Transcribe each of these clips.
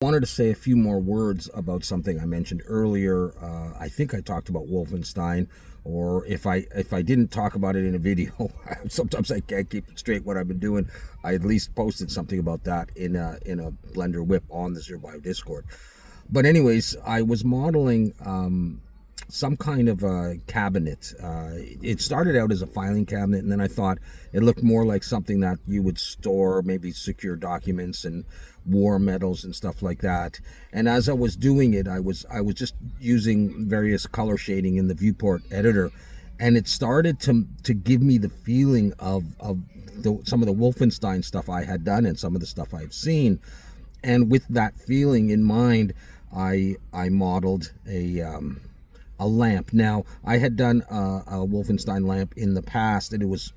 Wanted to say a few more words about something I mentioned earlier. I think I talked about Wolfenstein, or if I didn't talk about it in a video, sometimes I can't keep straight what I've been doing. I at least posted something about that in a Blender whip on the Survive Discord. But anyways, I was modeling some kind of a cabinet. It started out as a filing cabinet, and then I thought it looked more like something that you would store, maybe secure documents and war medals and stuff like that. And as I was doing it, I was just using various color shading in the viewport editor, and it started to give me the feeling of some of the Wolfenstein stuff I had done and some of the stuff I've seen. And with that feeling in mind, I modeled a lamp. Now, I had done a Wolfenstein lamp in the past, and it was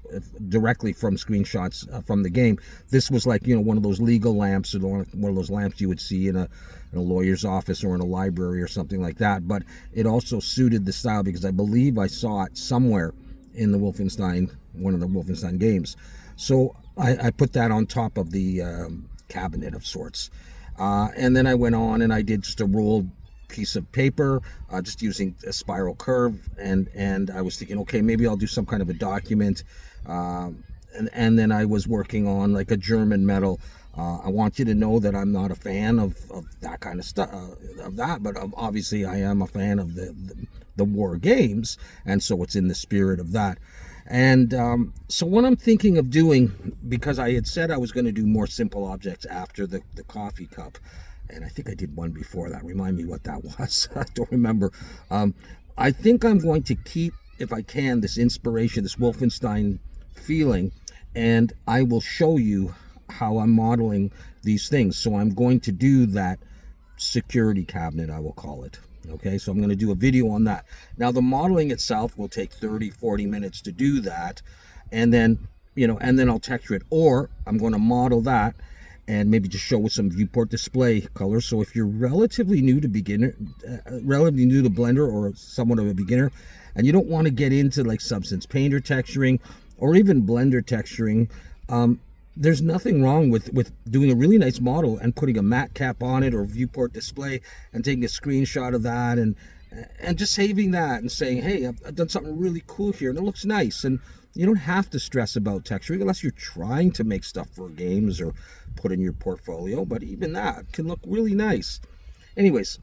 directly from screenshots from the game. This was like, one of those legal lamps, or one of those lamps you would see in a lawyer's office or in a library or something like that. But it also suited the style because I believe I saw it somewhere in the Wolfenstein, one of the Wolfenstein games. So I put that on top of the cabinet of sorts. And then I went on and I did just a rolled piece of paper, just using a spiral curve, and I was thinking, okay, maybe I'll do some kind of a document, and then I was working on like a German medal. I want you to know that I'm not a fan of that kind of stuff, but obviously I am a fan of the war games, and so it's in the spirit of that. And so what I'm thinking of doing, because I had said I was going to do more simple objects after the coffee cup, and I think I did one before that. Remind me what that was. I don't remember. I think I'm going to keep, if I can, this inspiration, this Wolfenstein feeling, and I will show you how I'm modeling these things. So I'm going to do that security cabinet, I will call it. Okay, so I'm going to do a video on that. Now, the modeling itself will take 30-40 minutes to do that, and then I'll texture it, or I'm going to model that and maybe just show with some viewport display colors. So if you're relatively new to Blender, or somewhat of a beginner, and you don't want to get into like Substance Painter texturing or even Blender texturing, there's nothing wrong with doing a really nice model and putting a matte cap on it or viewport display and taking a screenshot of that and just saving that and saying, hey, I've done something really cool here and it looks nice. And you don't have to stress about texturing unless you're trying to make stuff for games or put in your portfolio, but even that can look really nice. Anyways,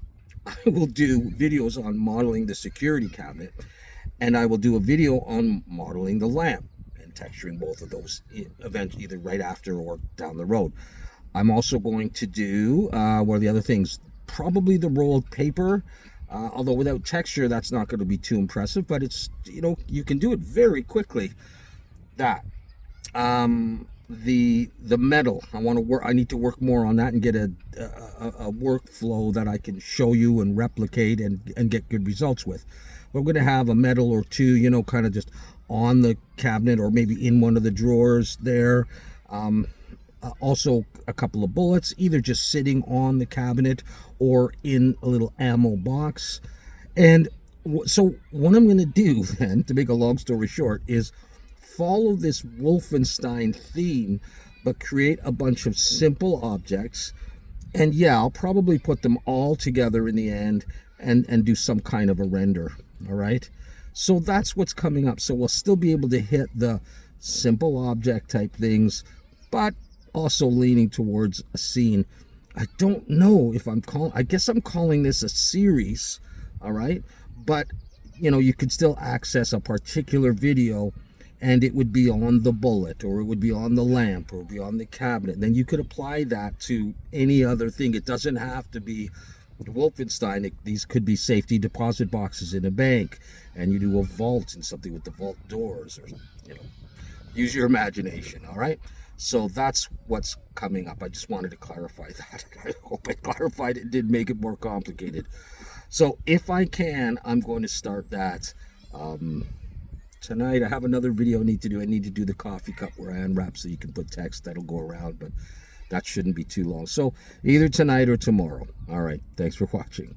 I will do videos on modeling the security cabinet, and I will do a video on modeling the lamp and texturing both of those events either right after or down the road. I'm also going to do, what are the other things? Probably the rolled paper. Although without texture, that's not going to be too impressive, but it's, you can do it very quickly. That, the metal, I need to work more on that and get a workflow that I can show you and replicate and get good results with. We're going to have a medal or two, kind of just on the cabinet or maybe in one of the drawers there. Also a couple of bullets, either just sitting on the cabinet or in a little ammo box. And so what I'm going to do then, to make a long story short, is follow this Wolfenstein theme, but create a bunch of simple objects. And yeah, I'll probably put them all together in the end and do some kind of a render. All right. So that's what's coming up. So we'll still be able to hit the simple object type things, but also leaning towards a scene. I don't know if I guess I'm calling this a series, all right? But, you could still access a particular video and it would be on the bullet, or it would be on the lamp, or it would be on the cabinet. Then you could apply that to any other thing. It doesn't have to be Wolfenstein. These could be safety deposit boxes in a bank, and you do a vault and something with the vault doors, or, use your imagination, all right? So that's what's coming up. I just wanted to clarify that. I hope I clarified it, didn't make it more complicated. So if I can, I'm going to start that tonight. I have another video I need to do. I need to do the coffee cup where I unwrap so you can put text. That'll go around, but that shouldn't be too long. So either tonight or tomorrow. All right. Thanks for watching.